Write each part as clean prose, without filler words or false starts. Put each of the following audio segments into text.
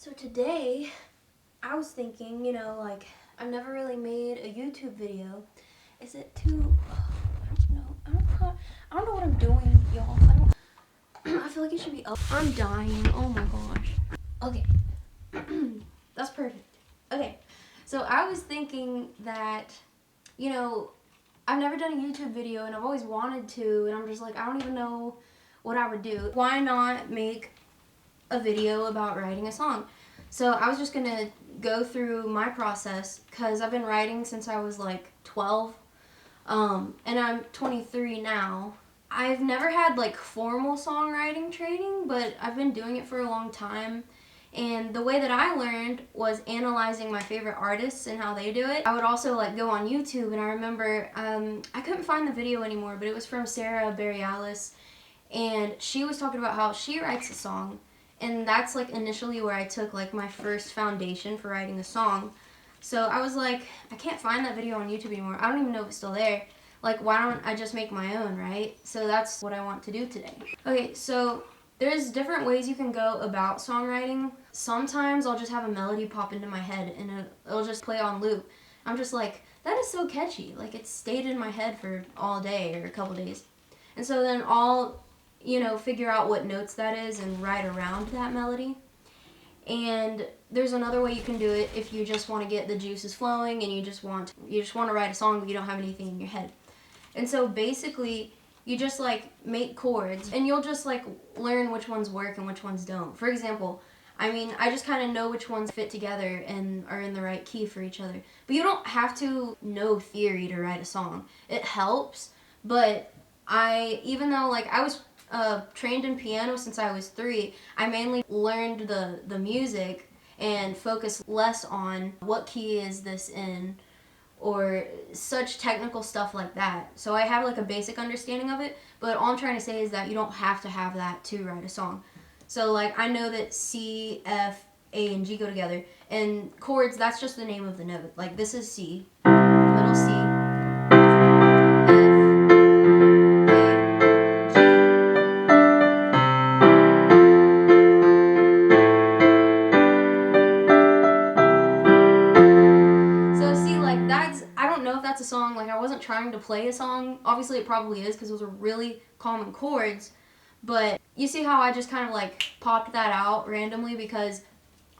So today, I was thinking, like, I've never really made a YouTube video. Is it too, I don't know. I don't know what I'm doing, y'all. I feel like it should be up. I'm dying. Oh my gosh. Okay. That's perfect. Okay. So I was thinking that, I've never done a YouTube video and I've always wanted to, and I'm just like, I don't even know what I would do. Why not make a video about writing a song? So I was just gonna go through my process because I've been writing since I was like 12, and I'm 23 now. I've never had like formal songwriting training, but I've been doing it for a long time. And the way that I learned was analyzing my favorite artists and how they do it. I would also like go on YouTube, and I remember I couldn't find the video anymore, but it was from Sarah Bareilles, and she was talking about how she writes a song. And that's like initially where I took like my first foundation for writing a song. So I was like, I can't find that video on YouTube anymore. I don't even know if it's still there. Like, why don't I just make my own, right? So that's what I want to do today. Okay, so there's different ways you can go about songwriting. Sometimes I'll just have a melody pop into my head and it'll just play on loop. I'm just like, that is so catchy. Like, it's stayed in my head for all day or a couple days. And so then I'll figure out what notes that is and write around that melody. And there's another way you can do it if you just want to get the juices flowing and you just want to write a song but you don't have anything in your head. And so basically you just like make chords and you'll just like learn which ones work and which ones don't. For example, I just kind of know which ones fit together and are in the right key for each other. But you don't have to know theory to write a song. It helps, but even though like I was trained in piano since I was 3, I mainly learned the music and focused less on what key is this in or such technical stuff like that. So I have like a basic understanding of it, but all I'm trying to say is that you don't have to have that to write a song. So like I know that C, F, A, and G go together, and chords, that's just the name of the note. Like this is C, middle C, a song. Like, I wasn't trying to play a song. Obviously it probably is because those are really common chords, but you see how I just kind of like popped that out randomly because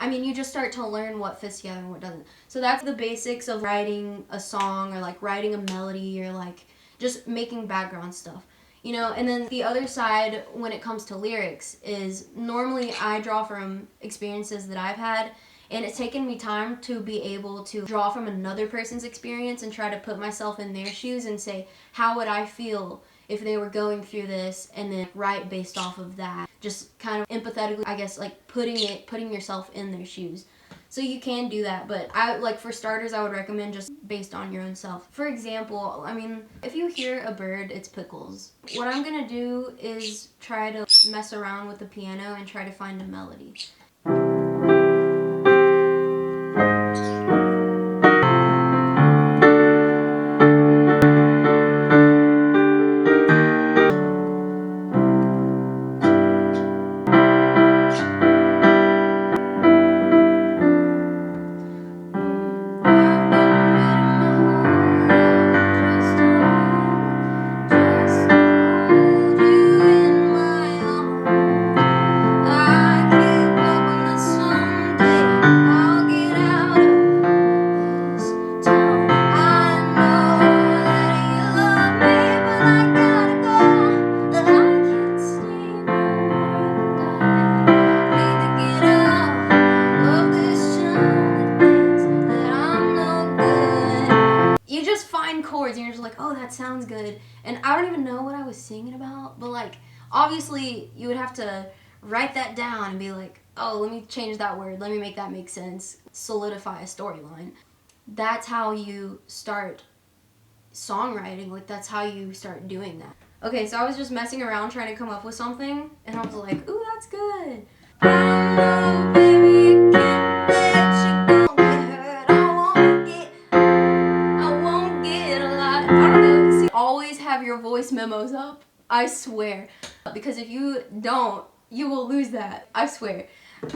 you just start to learn what fits together and what doesn't. So that's the basics of writing a song or like writing a melody or like just making background stuff, and then the other side when it comes to lyrics is normally I draw from experiences that I've had. And it's taken me time to be able to draw from another person's experience and try to put myself in their shoes and say, how would I feel if they were going through this, and then write based off of that. Just kind of empathetically, I guess, like putting yourself in their shoes. So you can do that, but for starters, I would recommend just based on your own self. For example, if you hear a bird, it's Pickles. What I'm gonna do is try to mess around with the piano and try to find a melody. Chords and you're just like, oh, that sounds good, and I don't even know what I was singing about, but like obviously you would have to write that down and be like, oh, let me change that word, let me make that make sense, solidify a storyline. That's how you start songwriting. Like, that's how you start doing that. Okay, so I was just messing around trying to come up with something, and I was like, ooh, that's good. I know, baby, you can't let you go. Always have your voice memos up, I swear, because if you don't, you will lose that, I swear.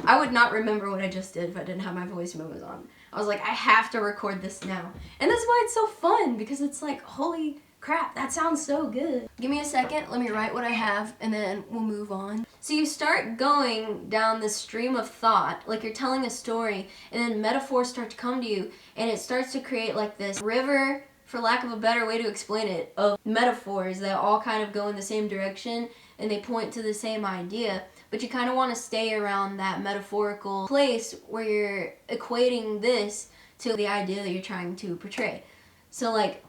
I would not remember what I just did if I didn't have my voice memos on. I was like, I have to record this now. And that's why it's so fun, because it's like, holy crap, that sounds so good. Give me a second, let me write what I have, and then we'll move on. So you start going down this stream of thought, like you're telling a story, and then metaphors start to come to you, and it starts to create like this river, for lack of a better way to explain it, of metaphors that all kind of go in the same direction, and they point to the same idea. But you kind of want to stay around that metaphorical place where you're equating this to the idea that you're trying to portray. So like,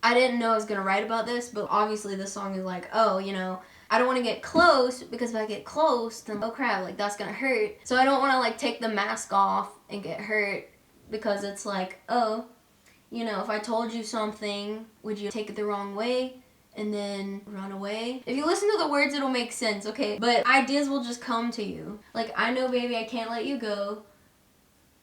I didn't know I was going to write about this, but obviously this song is like, oh, you know, I don't want to get close, because if I get close, then oh crap, like that's going to hurt. So I don't want to like take the mask off and get hurt, because it's like, oh, you know, if I told you something, would you take it the wrong way and then run away? If you listen to the words, it'll make sense, okay? But ideas will just come to you. Like, I know, baby, I can't let you go.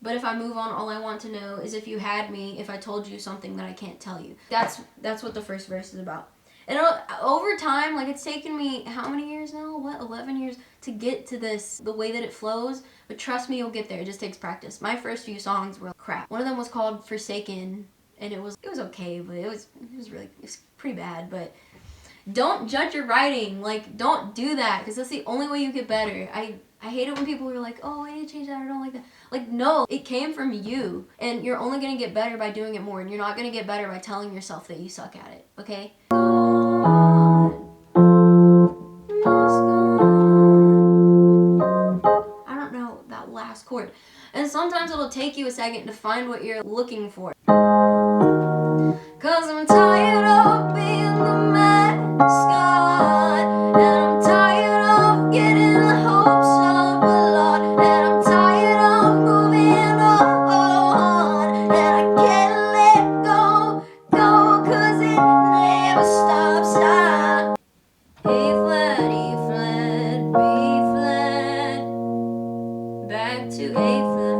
But if I move on, all I want to know is if you had me, if I told you something that I can't tell you. That's what the first verse is about. And over time, like, it's taken me, how many years now? 11 years to get to this, the way that it flows. But trust me, you'll get there. It just takes practice. My first few songs were crap. One of them was called Forsaken. And it was okay, but it was pretty bad. But don't judge your writing. Like, don't do that, because that's the only way you get better. I hate it when people are like, oh, I need to change that, I don't like that. Like, no, it came from you, and you're only going to get better by doing it more, and you're not going to get better by telling yourself that you suck at it, okay? I don't know that last chord. And sometimes it'll take you a second to find what you're looking for. 'Cause I'm tired of being the mascot, and I'm tired of getting the hopes of a lot, and I'm tired of moving on, and I can't let go, 'cause it never stops. A flat, E flat, B flat, back to A flat.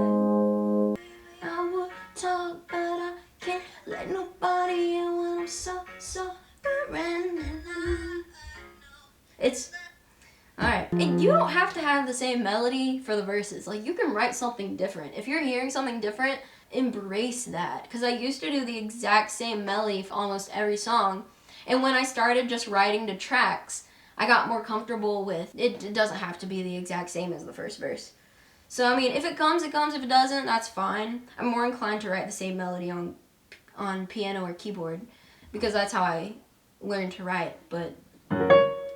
I would talk, but I can't let nobody in when I'm so it's alright. And you don't have to have the same melody for the verses. Like, you can write something different. If you're hearing something different, embrace that. Because I used to do the exact same melody for almost every song. And when I started just writing to tracks, I got more comfortable with it. It doesn't have to be the exact same as the first verse. So, I mean, if it comes, it comes. If it doesn't, that's fine. I'm more inclined to write the same melody on piano or keyboard, because that's how I learned to write, but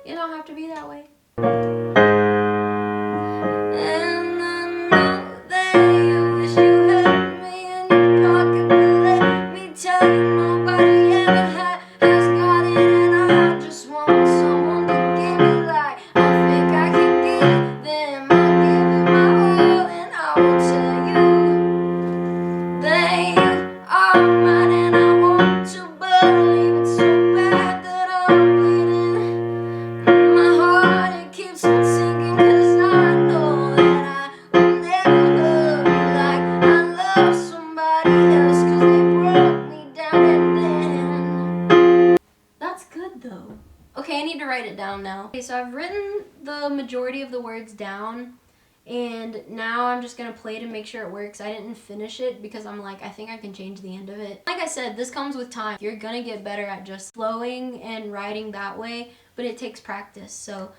you don't have to be that way. And I know that you wish you had me in your pocket, but let me tell you, nobody ever has got it, and I just want someone to give me like I think I can give them. I give it my all, and I will tell you that you are mine, and I want to believe it so bad that I'm bleeding. My heart, it keeps on sinking, 'cause I know that I will never love like I love somebody else, 'cause they broke me down and then. That's good though. Okay, I need to write it down now. Okay, so I've written the majority of the words down, and now I'm just gonna play to make sure it works. I didn't finish it because I'm like, I think I can change the end of it. Like I said, this comes with time. You're gonna get better at just flowing and writing that way, but it takes practice. So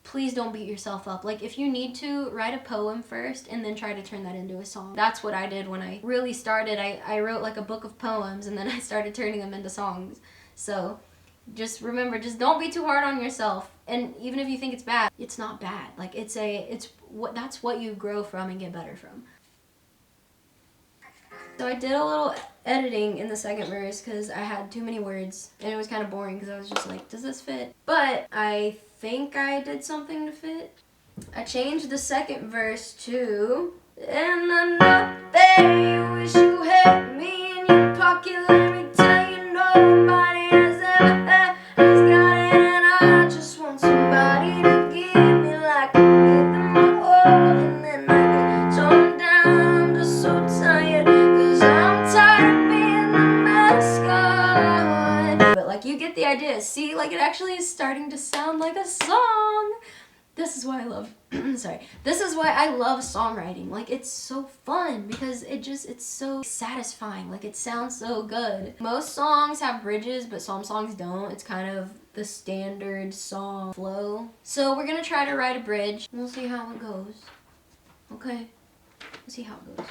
please don't beat yourself up. Like, if you need to, write a poem first and then try to turn that into a song. That's what I did when I really started. I wrote like a book of poems, and then I started turning them into songs. So just remember, just don't be too hard on yourself. And even if you think it's bad, it's not bad. Like, that's what you grow from and get better from. So I did a little editing in the second verse because I had too many words, and it was kind of boring because I was just like, does this fit? But I think I did something to fit. I changed the second verse to, and I know that you wish you had me in your pocket, let me tell you, nobody has ever has got it, and I just want somebody to give me like I give them my all, and then I get torn down. I'm just so tired, 'cause I'm tired of being the mascot. But like, you get the idea. See, like, it actually is starting to sound like a song. This is why I love, sorry. This is why I love songwriting. Like, it's so fun because it's so satisfying. Like, it sounds so good. Most songs have bridges, but some songs don't. It's kind of the standard song flow. So we're gonna try to write a bridge. We'll see how it goes. Okay, we'll see how it goes.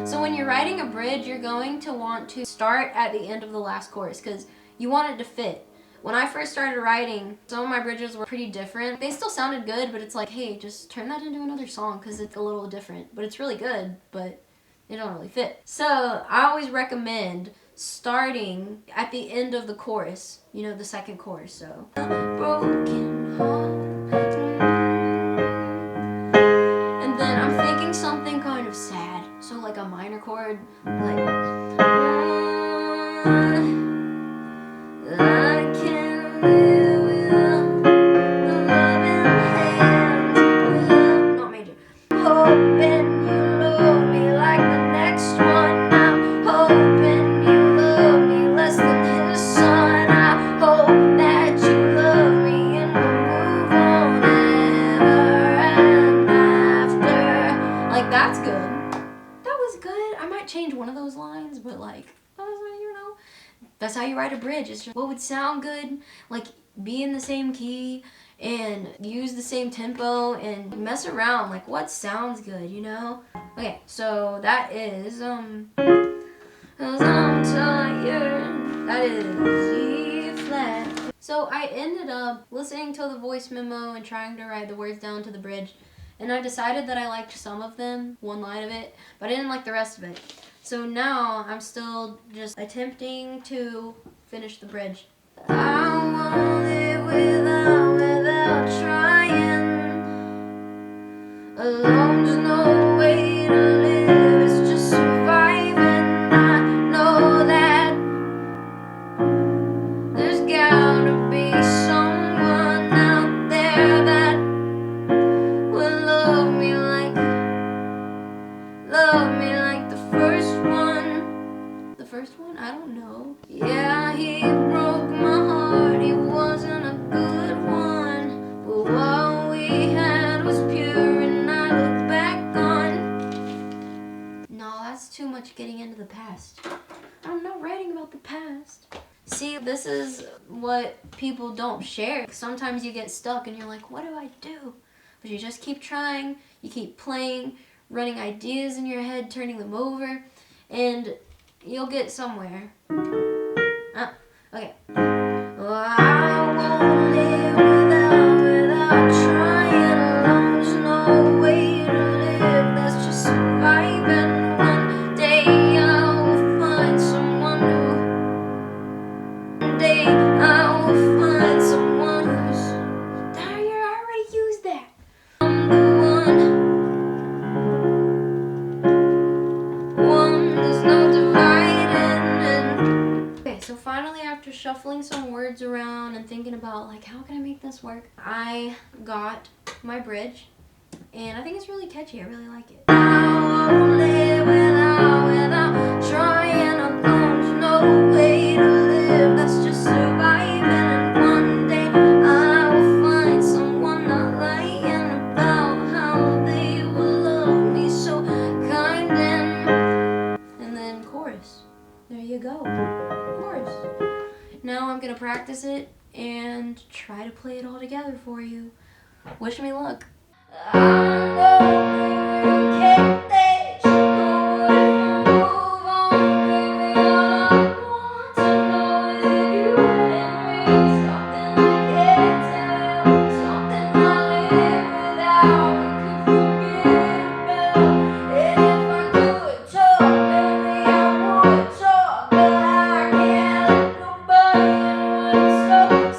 So when you're writing a bridge, you're going to want to start at the end of the last chorus because you want it to fit. When I first started writing, some of my bridges were pretty different. They still sounded good, but it's like, hey, just turn that into another song because it's a little different. But it's really good, but it don't really fit. So I always recommend starting at the end of the chorus, you know, the second chorus. So broken heart. And then I'm thinking something kind of sad. So like a minor chord, like I can't live without the loving hand. Not major. Hoping you love me like the next one. I'm hoping you love me less than his son. I hope that you love me and we'll move on ever and after. Like, that's good. That was good. I might change one of those lines, but like, you know, that's how you write a bridge. It's just what would sound good, like be in the same key and use the same tempo and mess around, like what sounds good, you know? Okay, so that is 'cause I'm tired. That is E flat. So I ended up listening to the voice memo and trying to write the words down to the bridge, and I decided that I liked some of them, one line of it, but I didn't like the rest of it. So now I'm still just attempting to finish the bridge. I won't live without trying. Alone's no way to live, it's just surviving. I know that there's gotta be someone out there that will love me like the first one. The first one? I don't know. Yeah, he broke my heart. He wasn't a good one, but what we had was pure, and I look back on. No, that's too much getting into the past. I'm not writing about the past. See, this is what people don't share. Sometimes you get stuck and you're like, what do I do? But you just keep trying, you keep playing, running ideas in your head, turning them over, and you'll get somewhere. Okay. Well, I won't live without trying. Alone's no way to live, that's just surviving. One day I will find someone new. One day I will find someone who's... There, you already used that. I'm the one there's no dividing. Okay, so finally, after shuffling some words around and thinking about like how can I make this work, I got my bridge, and I think it's really catchy. I really like it. I won't live without trying. Alone's no way to live, that's just surviving. And one day I will find someone not lying about how they will love me so kind. And then chorus. There you go. Chorus. Now I'm gonna practice it and try to play it all together for you. Wish me luck. I know you can't let you go if I move on, baby. All I want to know is if you let me. Something I can't tell, something I live without and could forget about. And if I could talk, baby, I would talk, but I can't let nobody in when it's so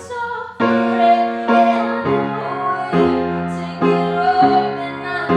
suffering. And I know if you take it off, then I'm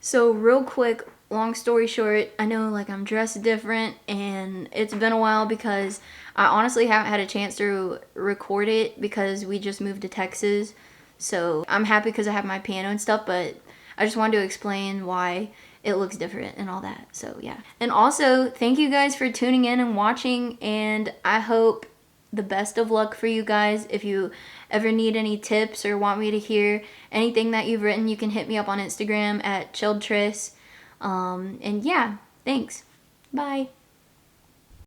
So real quick, long story short, I know like I'm dressed different and it's been a while because I honestly haven't had a chance to record it because we just moved to Texas. So I'm happy because I have my piano and stuff, but I just wanted to explain why it looks different and all that. So yeah. And also, thank you guys for tuning in and watching, and I hope the best of luck for you guys. If you ever need any tips or want me to hear anything that you've written, you can hit me up on Instagram at chilledtris. And yeah, thanks. Bye.